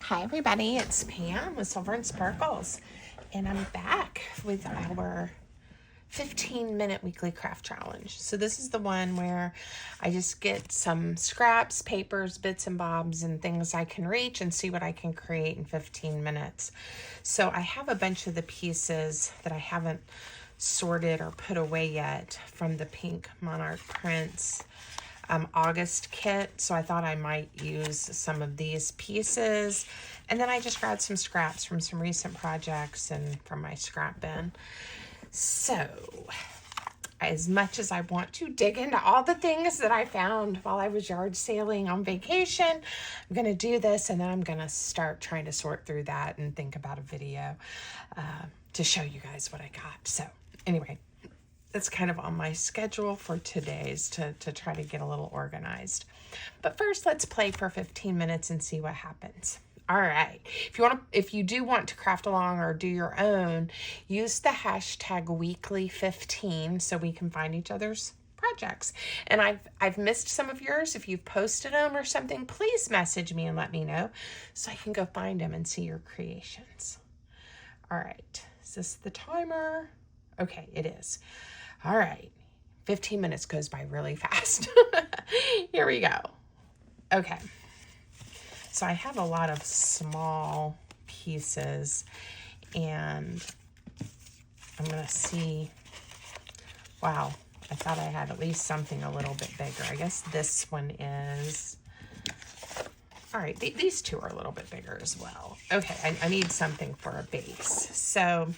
Hi everybody, it's Pam with Silver and Sparkles, and I'm back with our 15-minute weekly craft challenge. So this is the one where I just get some scraps, papers, bits and bobs, and things I can reach and see what I can create in 15 minutes. So I have a bunch of the pieces that I haven't sorted or put away yet from the Pink Monarch Prints August kit, so I thought I might use some of these pieces. And then I just grabbed some scraps from some recent projects and from my scrap bin. So as much as I want to dig into all the things that I found while I was yard sailing on vacation, I'm going to do this, and then I'm going to start trying to sort through that and think about a video to show you guys what I got. So anyway, that's kind of on my schedule for today's to try to get a little organized. But first, let's play for 15 minutes and see what happens. All right. If you do want to craft along or do your own, use the hashtag weekly15 so we can find each other's projects. And I've missed some of yours. If you've posted them or something, please message me and let me know so I can go find them and see your creations. All right. Is this the timer? Okay, it is. All right, 15 minutes goes by really fast. Here we go. Okay, so I have a lot of small pieces, and I'm gonna see, wow, I thought I had at least something a little bit bigger. I guess this one is, all right, these two are a little bit bigger as well. Okay, I need something for a base. So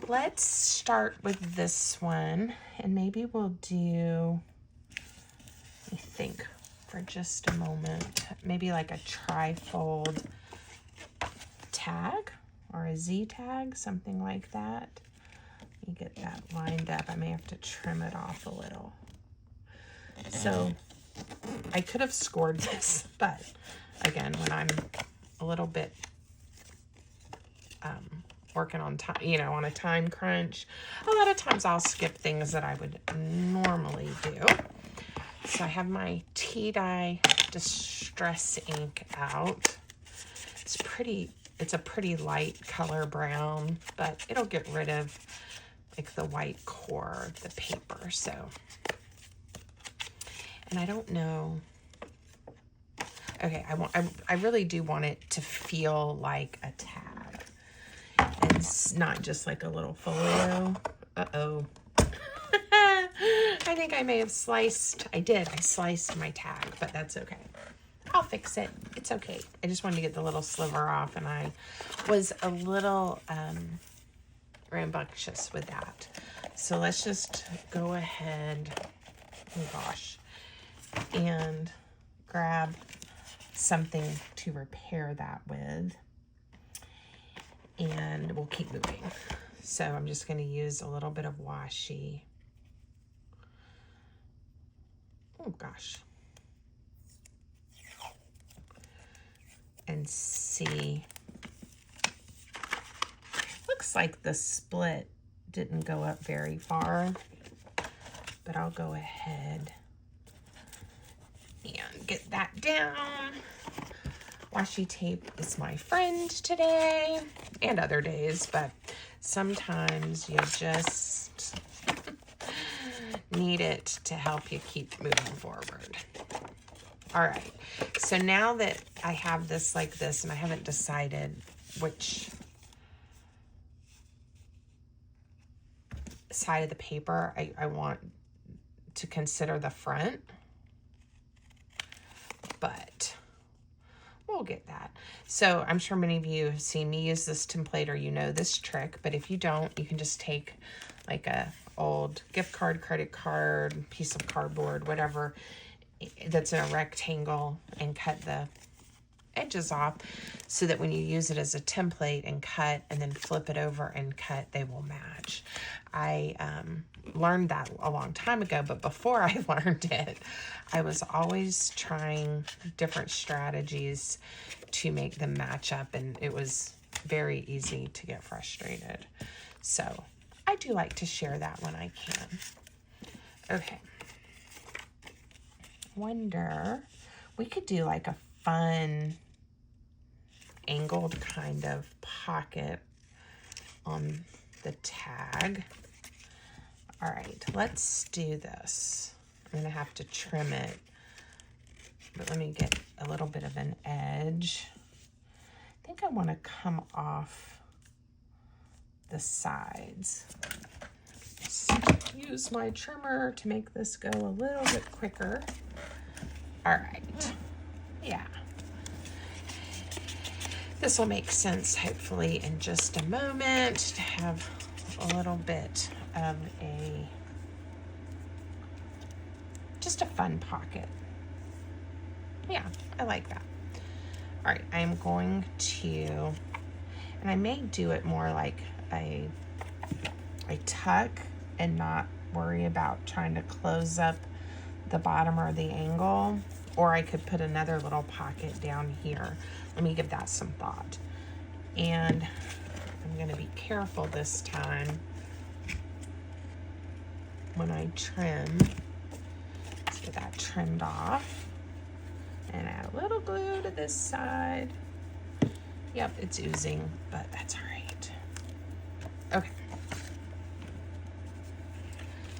let's start with this one, and maybe we'll do, let me think for just a moment, maybe like a trifold tag or a Z tag, something like that. Let me get that lined up. I may have to trim it off a little. So I could have scored this, but again, when I'm a little bit working on time, on a time crunch, a lot of times I'll skip things that I would normally do. So I have my tea dye distress ink out. It's a pretty light color brown, but it'll get rid of like the white core of the paper. So, and I don't know. Okay, I really do want it to feel like a tag. And it's not just like a little folio. Uh-oh. I think I may have sliced. I sliced my tag, but that's okay. I'll fix it. It's okay. I just wanted to get the little sliver off, and I was a little rambunctious with that. So let's just go ahead, oh gosh, and grab something to repair that with. And we'll keep moving. So I'm just going to use a little bit of washi. Oh gosh. And see. Looks like the split didn't go up very far, but I'll go ahead and get that down. Washi tape is my friend today and other days, but sometimes you just need it to help you keep moving forward. All right, so now that I have this like this, and I haven't decided which side of the paper I want to consider the front, but we'll get that. So I'm sure many of you have seen me use this template, or you know this trick, but if you don't, you can just take like a old gift card, credit card, piece of cardboard, whatever that's in a rectangle, and cut the edges off so that when you use it as a template and cut and then flip it over and cut, they will match. I learned that a long time ago, but before I learned it, I was always trying different strategies to make them match up, and it was very easy to get frustrated. So I do like to share that when I can. Okay. Wonder, we could do like a fun angled kind of pocket on the tag. All right, let's do this. I'm gonna have to trim it, but let me get a little bit of an edge. I think I want to come off the sides. Just use my trimmer to make this go a little bit quicker. All right, yeah. This will make sense hopefully in just a moment to have a little bit of just a fun pocket. Yeah, I like that. All right, I'm going to, and I may do it more like a tuck and not worry about trying to close up the bottom or the angle, or I could put another little pocket down here. Let me give that some thought. And I'm gonna be careful this time when I trim. Let's get that trimmed off. And add a little glue to this side. Yep, it's oozing, but that's all right. Okay.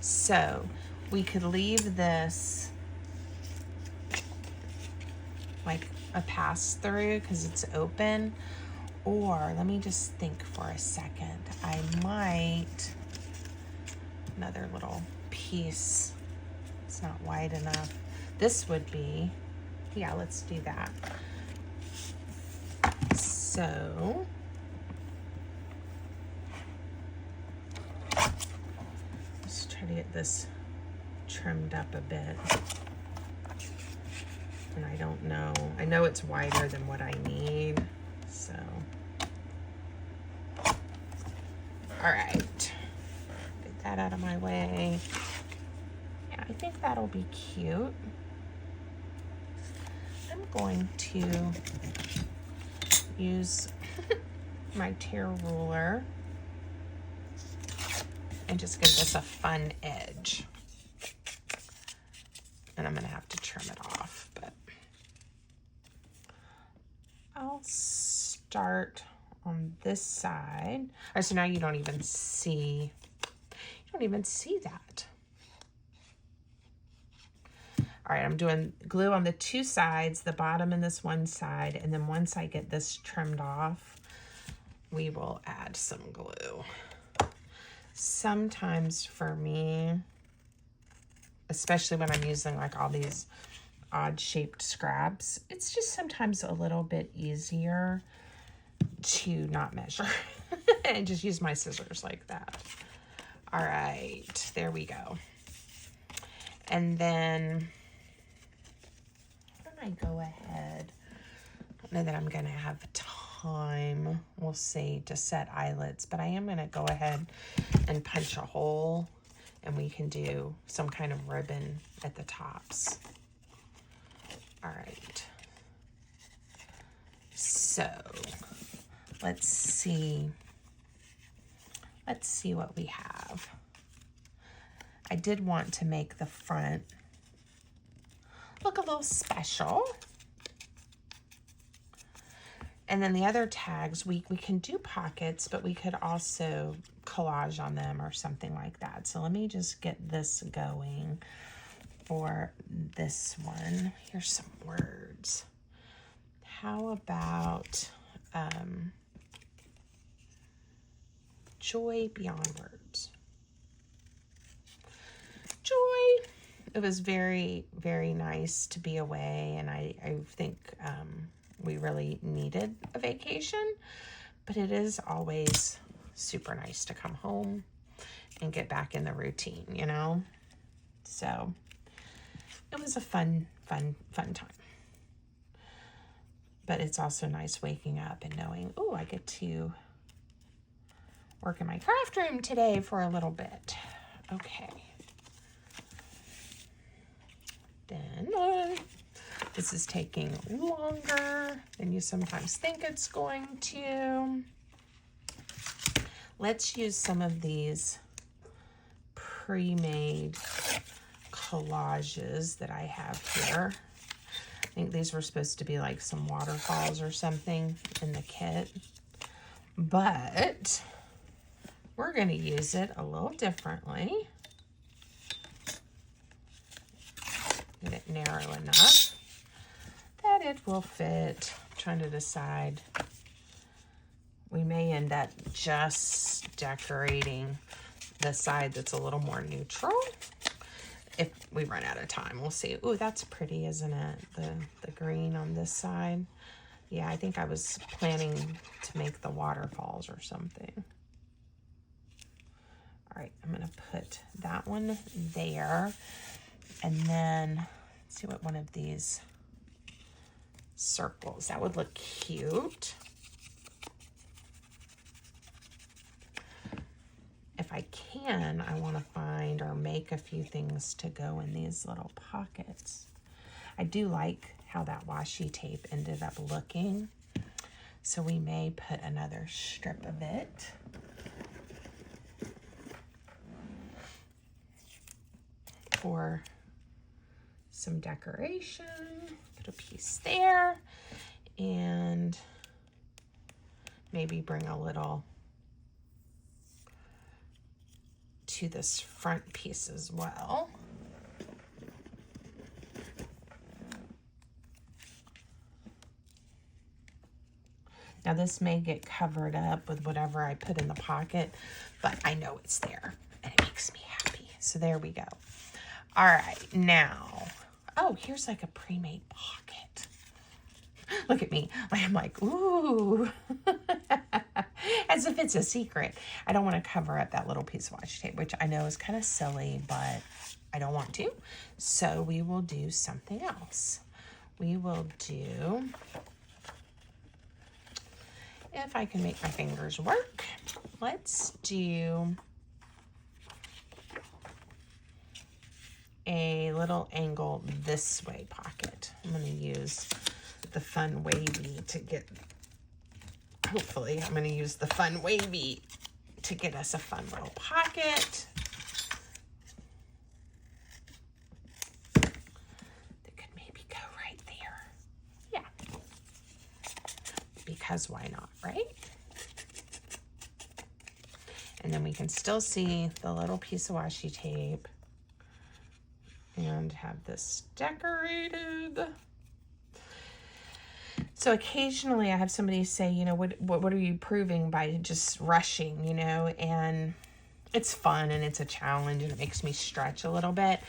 So we could leave this like a pass through because it's open, or let me just think for a second. I might, another little piece, it's not wide enough. This would be, yeah, let's do that. So let's try to get this trimmed up a bit. And I don't know, I know it's wider than what I need, so. All right, get that out of my way. Yeah, I think that'll be cute. I'm going to use my tear ruler and just give this a fun edge. And I'm gonna have to trim it off, but I'll start on this side. All right, so now you don't even see that. All right, I'm doing glue on the two sides, the bottom and this one side, and then once I get this trimmed off, we will add some glue. Sometimes for me, especially when I'm using like all these odd shaped scraps, it's just sometimes a little bit easier to not measure and just use my scissors like that. All right, there we go. And then I go ahead, I don't know that I'm gonna have time, we'll see, to set eyelets, but I am gonna go ahead and punch a hole and we can do some kind of ribbon at the tops. All right, so let's see what we have. I did want to make the front look a little special. And then the other tags, we can do pockets, but we could also collage on them or something like that. So let me just get this going for this one. Here's some words. How about joy beyond words? Joy. It was very, very nice to be away, and I think we really needed a vacation, but it is always super nice to come home and get back in the routine, you know? So it was a fun time. But it's also nice waking up and knowing, oh, I get to work in my craft room today for a little bit. Okay. Then this is taking longer than you sometimes think it's going to. Let's use some of these pre-made collages that I have here. think these were supposed to be like some waterfalls or something in the kit. But we're going to use it a little differently. Get it narrow enough that it will fit. I'm trying to decide. We may end up just decorating the side that's a little more neutral. If we run out of time, we'll see. Ooh, that's pretty, isn't it? The green on this side. Yeah, I think I was planning to make the waterfalls or something. All right, I'm gonna put that one there. And then, let's see what one of these circles, that would look cute. If I can, I want to find or make a few things to go in these little pockets. I do like how that washi tape ended up looking. So we may put another strip of it. For some decoration. Put a piece there. And maybe bring a little to this front piece as well. Now this may get covered up with whatever I put in the pocket, but I know it's there and it makes me happy. So there we go. All right, now, oh, here's like a pre-made pocket. Look at me. I'm like, ooh. As if it's a secret. I don't want to cover up that little piece of washi tape, which I know is kind of silly, but I don't want to. So we will do something else. We will do, if I can make my fingers work, let's do a little angle this way pocket. I'm going to use the Fun Wavy to get, hopefully I'm going to use the Fun Wavy to get us a fun little pocket. That could maybe go right there. Yeah. Because why not, right? And then we can still see the little piece of washi tape and have this decorated. So occasionally I have somebody say, you know, what are you proving by just rushing, you know, and it's fun and it's a challenge and it makes me stretch a little bit.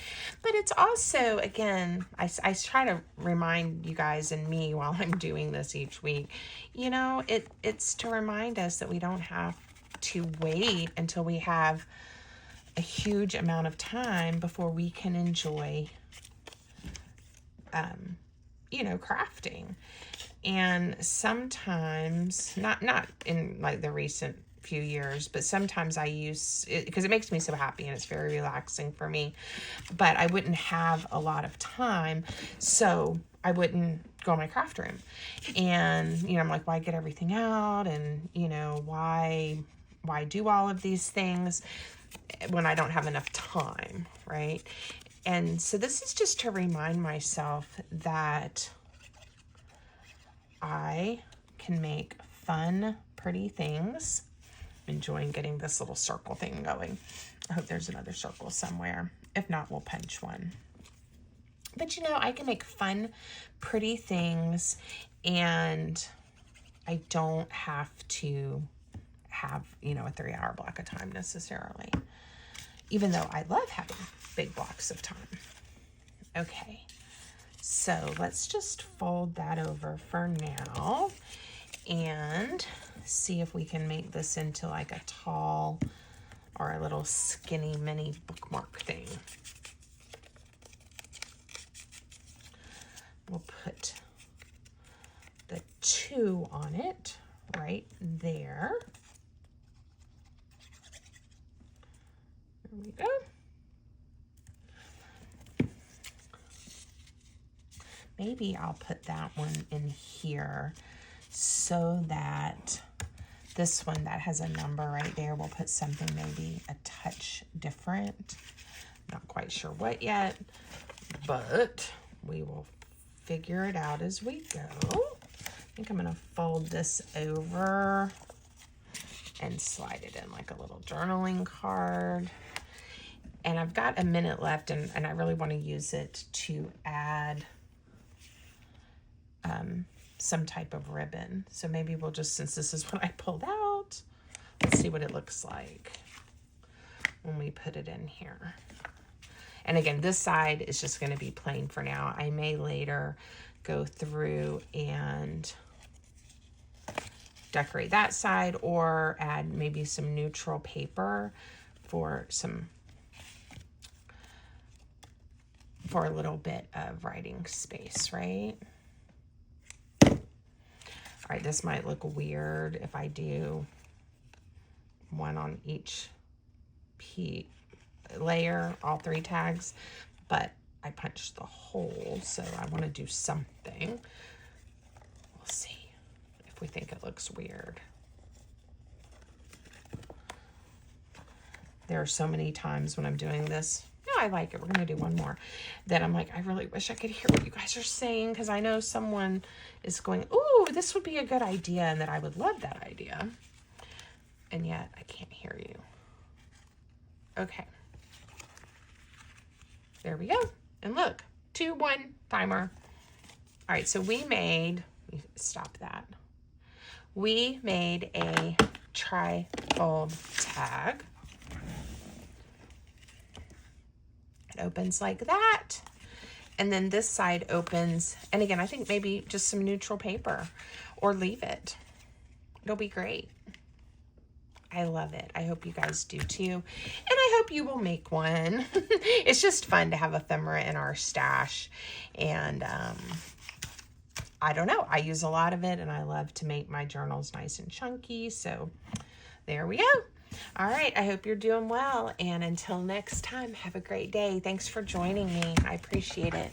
But it's also, again, I try to remind you guys and me while I'm doing this each week, you know, it's to remind us that we don't have to wait until we have a huge amount of time before we can enjoy, you know, crafting. And sometimes, not in like the recent few years, but sometimes I use it because it makes me so happy and it's very relaxing for me, but I wouldn't have a lot of time, so I wouldn't go in my craft room. And, you know, I'm like, why get everything out? And, you know, why do all of these things when I don't have enough time, right? And so this is just to remind myself that I can make fun, pretty things. I'm enjoying getting this little circle thing going. I hope there's another circle somewhere. If not, we'll punch one. But you know, I can make fun, pretty things, and I don't have to have, you know, a 3-hour block of time necessarily, even though I love having big blocks of time. Okay, so let's just fold that over for now and see if we can make this into like a tall or a little skinny mini bookmark thing. We'll put the 2 on it right there. There we go. Maybe I'll put that one in here so that this one that has a number right there, we'll put something maybe a touch different. Not quite sure what yet, but we will figure it out as we go. I think I'm going to fold this over and slide it in like a little journaling card. And I've got a minute left, and I really want to use it to add some type of ribbon. So maybe we'll just, since this is what I pulled out, let's see what it looks like when we put it in here. And again, this side is just going to be plain for now. I may later go through and decorate that side, or add maybe some neutral paper for a little bit of writing space, right? All right, this might look weird if I do one on each layer, all 3 tags, but I punched the hole, so I want to do something. We'll see if we think it looks weird. There are so many times when I'm doing this, I like it, we're going to do one more, that I'm like, I really wish I could hear what you guys are saying, because I know someone is going, ooh, this would be a good idea, and that I would love that idea. And yet I can't hear you. Okay. There we go. And look, 2, 1, timer. All right, so we made, let me stop that. We made a trifold tag. It opens like that. And then this side opens, and again, I think maybe just some neutral paper, or leave it. It'll be great. I love it. I hope you guys do too. And I hope you will make one. It's just fun to have ephemera in our stash. And I don't know. I use a lot of it, and I love to make my journals nice and chunky. So there we go. All right. I hope you're doing well. And until next time, have a great day. Thanks for joining me. I appreciate it.